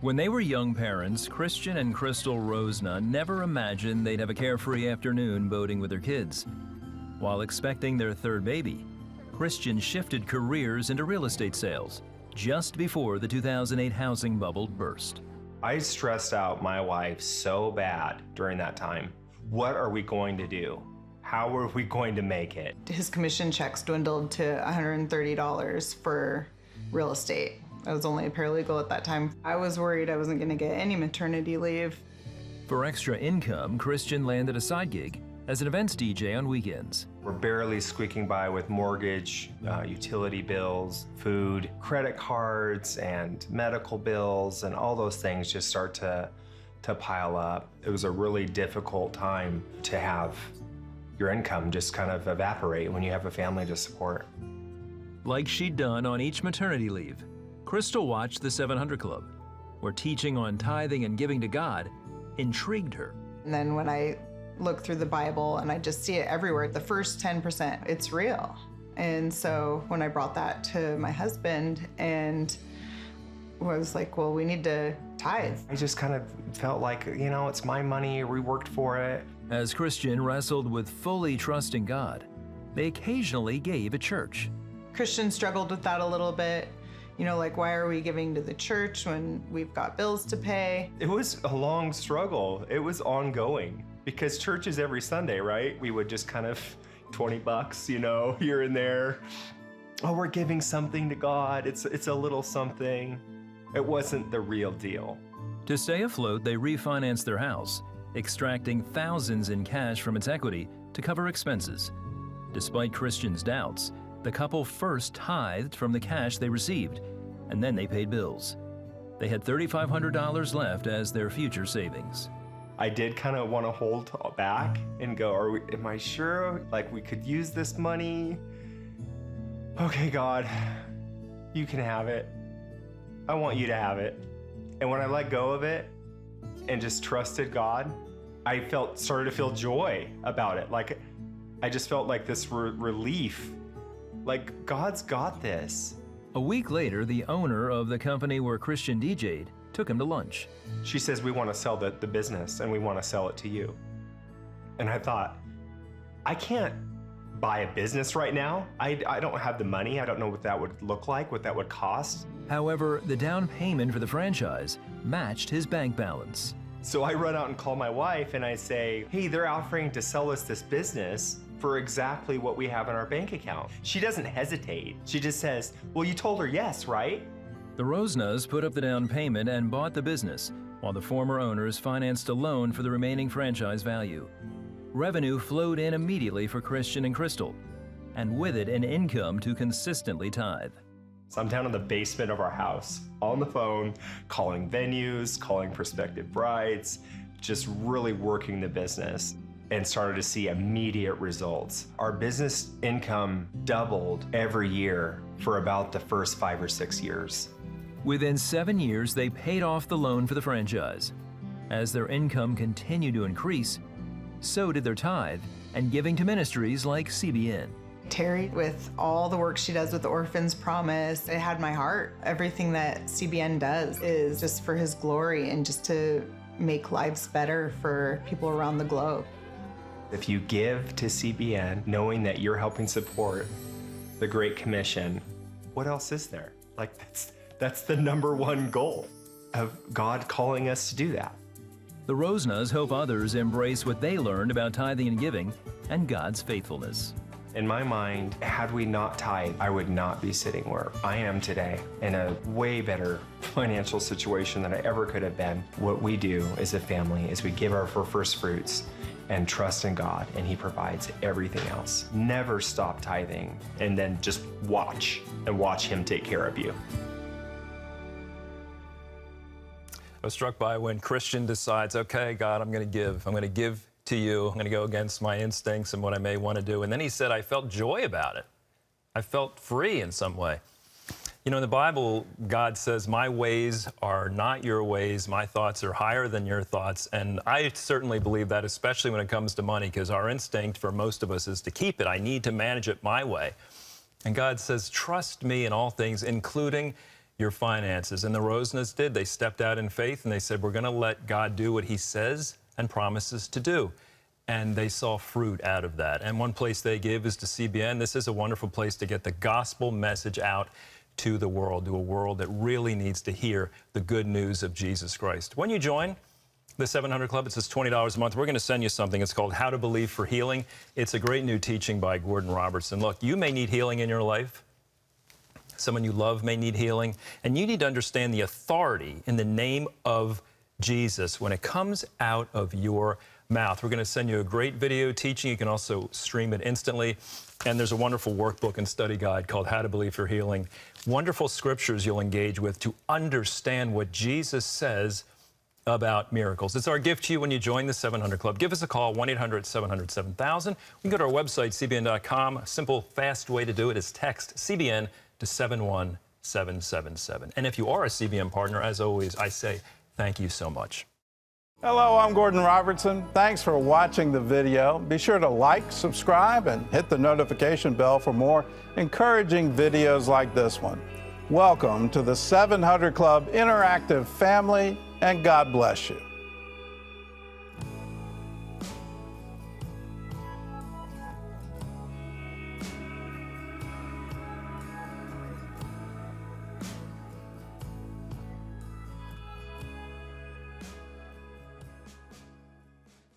When they were young parents, Christian and Crystal Rosna never imagined they'd have a carefree afternoon boating with their kids. While expecting their third baby, Christian shifted careers into real estate sales just before the 2008 housing bubble burst. I stressed out my wife so bad during that time. What are we going to do? How are we going to make it? His commission checks dwindled to $130 for real estate. I was only a paralegal at that time. I was worried I wasn't going to get any maternity leave. For extra income, Christian landed a side gig as an events DJ on weekends. We're barely squeaking by with mortgage, utility bills, food, credit cards, and medical bills, and all those things just start to pile up. It was a really difficult time to have your income just kind of evaporate when you have a family to support. Like she'd done on each maternity leave, Crystal watched the 700 Club, where teaching on tithing and giving to God intrigued her. And then when I look through the Bible and I just see it everywhere, the first 10%, it's real. And so when I brought that to my husband and was like, well, we need to tithe. I just kind of felt like, you know, it's my money, we worked for it. As Christian wrestled with fully trusting God, they occasionally gave at church. Christian struggled with that a little bit. You know, like, why are we giving to the church when we've got bills to pay? It was a long struggle. It was ongoing because church is every Sunday, right? We would just kind of $20, you know, here and there. Oh, we're giving something to God. It's a little something. It wasn't the real deal. To stay afloat, they refinanced their house, extracting thousands in cash from its equity to cover expenses. Despite Christian's doubts, the couple first tithed from the cash they received, and then they paid bills. They had $3,500 left as their future savings. I did kind of want to hold back and go, am I sure? Like, we could use this money? Okay, God, you can have it. I want you to have it. And when I let go of it and just trusted God, I started to feel joy about it. Like, I just felt like this relief. Like, God's got this. A week later, the owner of the company where Christian DJ'd took him to lunch. She says, we want to sell the business and we want to sell it to you. And I thought, I can't buy a business right now. I don't have the money. I don't know what that would look like, what that would cost. However, the down payment for the franchise matched his bank balance. So I run out and call my wife and I say, hey, they're offering to sell us this business for exactly what we have in our bank account. She doesn't hesitate. She just says, well, you told her yes, right? The Rosnas put up the down payment and bought the business, while the former owners financed a loan for the remaining franchise value. Revenue flowed in immediately for Christian and Crystal, and with it an income to consistently tithe. So I'm down in the basement of our house, on the phone, calling venues, calling prospective brides, just really working the business, and started to see immediate results. Our business income doubled every year for about the first 5 or 6 years. Within 7 years, they paid off the loan for the franchise. As their income continued to increase, so did their tithe and giving to ministries like CBN. Terry, with all the work she does with the Orphans Promise, it had my heart. Everything that CBN does is just for His glory and just to make lives better for people around the globe. If you give to CBN, knowing that you're helping support the Great Commission, what else is there? Like, that's the #1 goal of God calling us to do that. The Rosnas hope others embrace what they learned about tithing and giving and God's faithfulness. In my mind, had we not tithed, I would not be sitting where I am today in a way better financial situation than I ever could have been. What we do as a family is we give our first fruits and trust in God, and He provides everything else. Never stop tithing and then just watch Him take care of you. I was struck by when Christian decides, okay, God, I'm going to give. I'm going to give to you. I'm going to go against my instincts and what I may want to do. And then he said, I felt joy about it. I felt free in some way. You know, in the Bible, God says, my ways are not your ways. My thoughts are higher than your thoughts. And I certainly believe that, especially when it comes to money, because our instinct for most of us is to keep it. I need to manage it my way. And God says, trust me in all things, including your finances. And the Rosnas did. They stepped out in faith and they said, we're going to let God do what he says and promises to do. And they saw fruit out of that. And one place they give is to CBN. This is a wonderful place to get the gospel message out to the world, to a world that really needs to hear the good news of Jesus Christ. When you join the 700 Club, it says $20 a month. We're going to send you something. It's called How to Believe for Healing. It's a great new teaching by Gordon Robertson. Look, you may need healing in your life. Someone you love may need healing. And you need to understand the authority in the name of Jesus when it comes out of your mouth. We're going to send you a great video teaching. You can also stream it instantly. And there's a wonderful workbook and study guide called How to Believe for Healing. Wonderful scriptures you'll engage with to understand what Jesus says about miracles. It's our gift to you when you join the 700 Club. Give us a call, 1-800-700-7000. You can go to our website, cbn.com. A simple, fast way to do it is text CBN to 71777. And if you are a CBN partner, as always, I say thank you so much. Hello, I'm Gordon Robertson. Thanks for watching the video. Be sure to like, subscribe, and hit the notification bell for more encouraging videos like this one. Welcome to the 700 Club Interactive family, and God bless you.